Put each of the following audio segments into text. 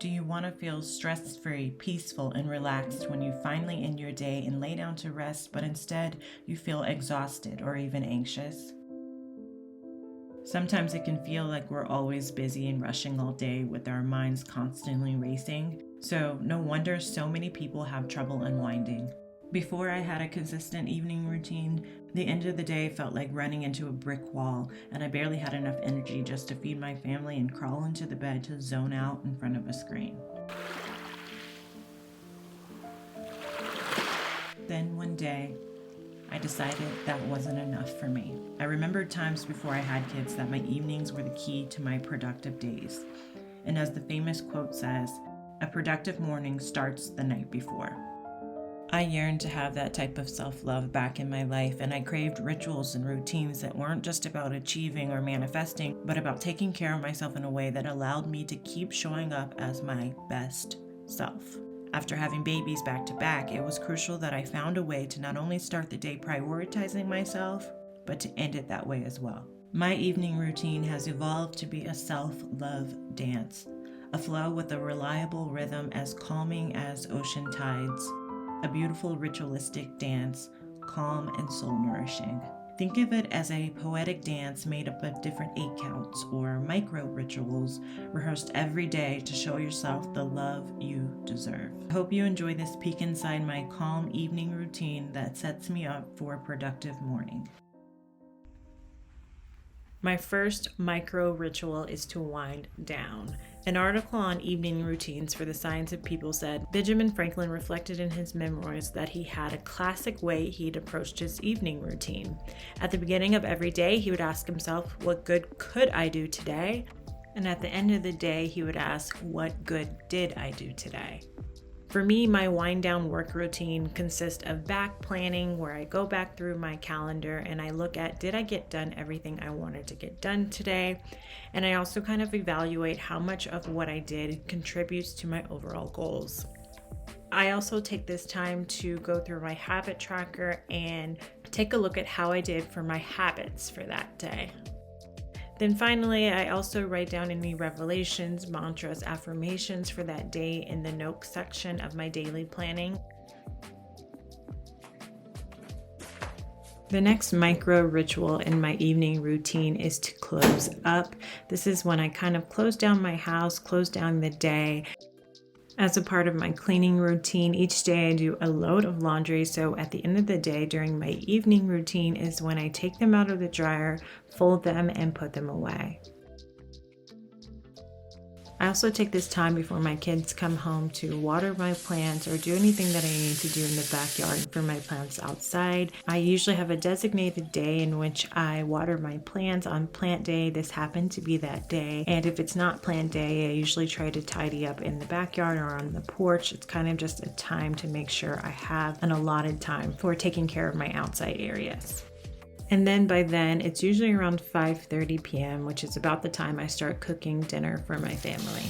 Do you want to feel stress-free, peaceful, and relaxed when you finally end your day and lay down to rest, but instead you feel exhausted or even anxious? Sometimes it can feel like we're always busy and rushing all day with our minds constantly racing, so no wonder so many people have trouble unwinding. Before I had a consistent evening routine, the end of the day felt like running into a brick wall, and I barely had enough energy just to feed my family and crawl into the bed to zone out in front of a screen. Then one day, I decided that wasn't enough for me. I remembered times before I had kids that my evenings were the key to my productive days. And as the famous quote says, a productive morning starts the night before. I yearned to have that type of self-love back in my life, and I craved rituals and routines that weren't just about achieving or manifesting, but about taking care of myself in a way that allowed me to keep showing up as my best self. After having babies back to back, it was crucial that I found a way to not only start the day prioritizing myself, but to end it that way as well. My evening routine has evolved to be a self-love dance, a flow with a reliable rhythm as calming as ocean tides. A beautiful ritualistic dance, calm and soul-nourishing. Think of it as a poetic dance made up of different 8 counts or micro rituals rehearsed every day to show yourself the love you deserve. I hope you enjoy this peek inside my calm evening routine that sets me up for a productive morning. My first micro ritual is to wind down. An article on evening routines for the Science of People said Benjamin Franklin reflected in his memoirs that he had a classic way he'd approached his evening routine. At the beginning of every day, he would ask himself, what good could I do today? And at the end of the day, he would ask, what good did I do today? For me, my wind down work routine consists of back planning, where I go back through my calendar and I look at, did I get done everything I wanted to get done today? And I also kind of evaluate how much of what I did contributes to my overall goals. I also take this time to go through my habit tracker and take a look at how I did for my habits for that day. Then finally, I also write down any revelations, mantras, affirmations for that day in the notes section of my daily planning. The next micro ritual in my evening routine is to close up. This is when I kind of close down my house, close down the day. As a part of my cleaning routine, each day I do a load of laundry, so at the end of the day during my evening routine is when I take them out of the dryer, fold them, and put them away. I also take this time before my kids come home to water my plants or do anything that I need to do in the backyard for my plants outside. I usually have a designated day in which I water my plants. On plant day, this happened to be that day. And if it's not plant day, I usually try to tidy up in the backyard or on the porch. It's kind of just a time to make sure I have an allotted time for taking care of my outside areas. And then by then, it's usually around 5:30 p.m., which is about the time I start cooking dinner for my family.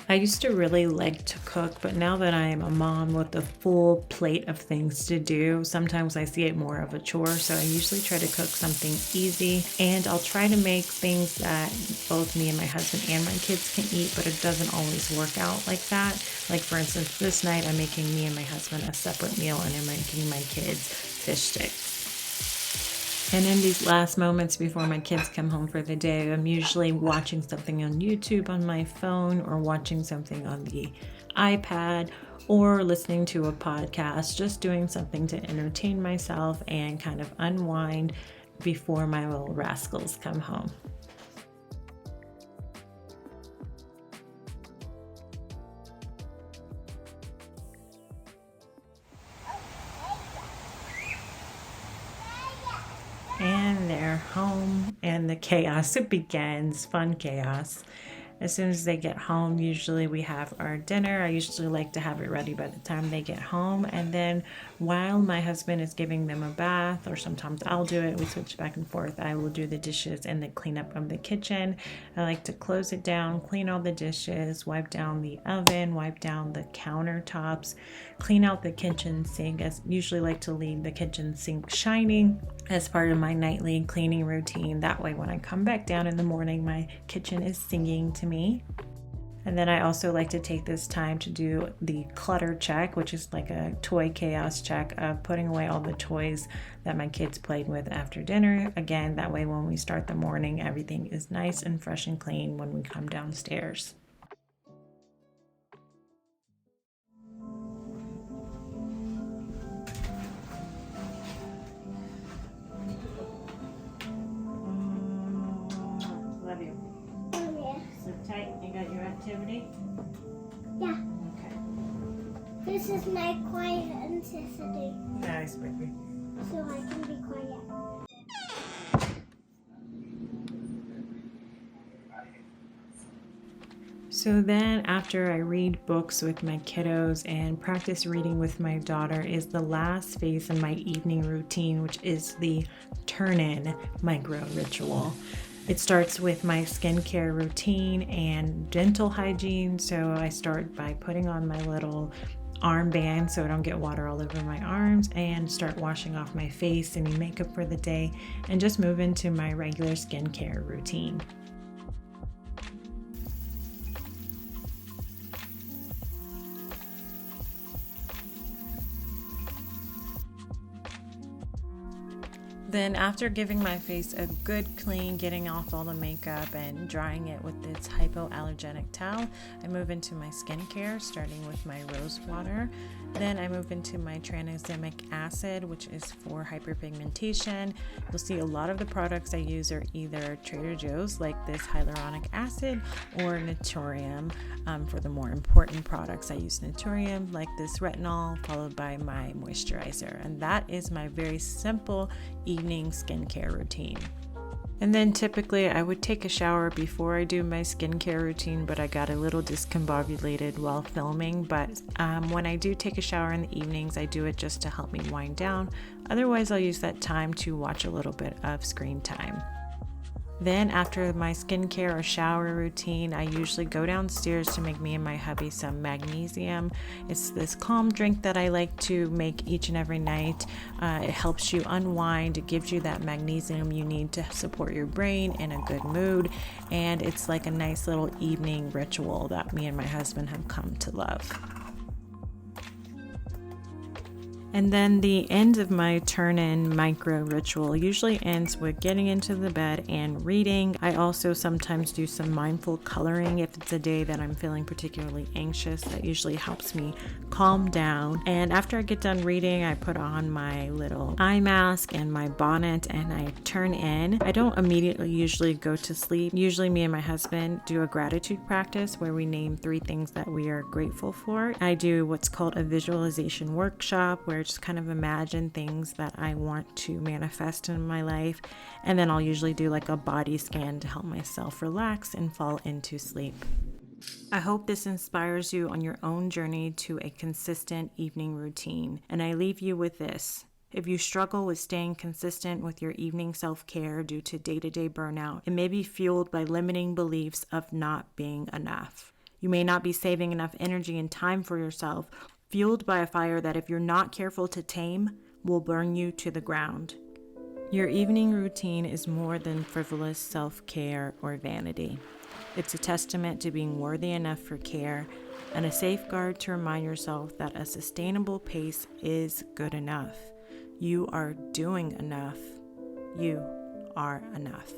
I used to really like to cook, but now that I am a mom with a full plate of things to do, sometimes I see it more of a chore, so I usually try to cook something easy, and I'll try to make things that both me and my husband and my kids can eat, but it doesn't always work out like that. Like for instance, this night I'm making me and my husband a separate meal, and I'm making my kids fish sticks. And in these last moments before my kids come home for the day, I'm usually watching something on YouTube on my phone or watching something on the iPad or listening to a podcast, just doing something to entertain myself and kind of unwind before my little rascals come home. And they're home and the chaos begins, fun chaos. As soon as they get home, usually we have our dinner. I usually like to have it ready by the time they get home. And then while my husband is giving them a bath, or sometimes I'll do it, we switch back and forth, I will do the dishes and the cleanup of the kitchen. I like to close it down, clean all the dishes, wipe down the oven, wipe down the countertops, clean out the kitchen sink. I usually like to leave the kitchen sink shining as part of my nightly cleaning routine. That way when I come back down in the morning, my kitchen is singing to me. And then I also like to take this time to do the clutter check, which is like a toy chaos check of putting away all the toys that my kids played with after dinner. Again, that way when we start the morning, everything is nice and fresh and clean when we come downstairs. Love you. Yeah. Sit tight. You got your activity? Yeah. Okay. This is my quiet necessity, Nice, baby. so I can be quiet. So then after I read books with my kiddos and practice reading with my daughter is the last phase in my evening routine, which is the turn-in micro ritual. It starts with my skincare routine and dental hygiene. So I start by putting on my little armband so I don't get water all over my arms and start washing off my face, any makeup for the day, and just move into my regular skincare routine. Then after giving my face a good clean, getting off all the makeup and drying it with this hypoallergenic towel, I move into my skincare, starting with my rose water. Then I move into my tranexamic acid, which is for hyperpigmentation. You'll see a lot of the products I use are either Trader Joe's, like this hyaluronic acid, or Naturium. For the more important products, I use Naturium, like this retinol, followed by my moisturizer. And that is my very simple evening skincare routine. And then typically I would take a shower before I do my skincare routine, but I got a little discombobulated while filming. But when I do take a shower in the evenings, I do it just to help me wind down. Otherwise, I'll use that time to watch a little bit of screen time. Then after my skincare or shower routine, I usually go downstairs to make me and my hubby some magnesium. It's this calm drink that I like to make each and every night. It helps you unwind. It gives you that magnesium you need to support your brain in a good mood. And it's like a nice little evening ritual that me and my husband have come to love. And then the end of my turn-in micro ritual usually ends with getting into the bed and reading. I also sometimes do some mindful coloring if it's a day that I'm feeling particularly anxious. That usually helps me calm down. And after I get done reading, I put on my little eye mask and my bonnet and I turn in. I don't immediately usually go to sleep. Usually me and my husband do a gratitude practice where we name 3 things that we are grateful for. I do what's called a visualization workshop where I just kind of imagine things that I want to manifest in my life. And then I'll usually do like a body scan to help myself relax and fall into sleep. I hope this inspires you on your own journey to a consistent evening routine. And I leave you with this. If you struggle with staying consistent with your evening self-care due to day-to-day burnout, it may be fueled by limiting beliefs of not being enough. You may not be saving enough energy and time for yourself, fueled by a fire that if you're not careful to tame, will burn you to the ground. Your evening routine is more than frivolous self-care or vanity. It's a testament to being worthy enough for care and a safeguard to remind yourself that a sustainable pace is good enough. You are doing enough. You are enough.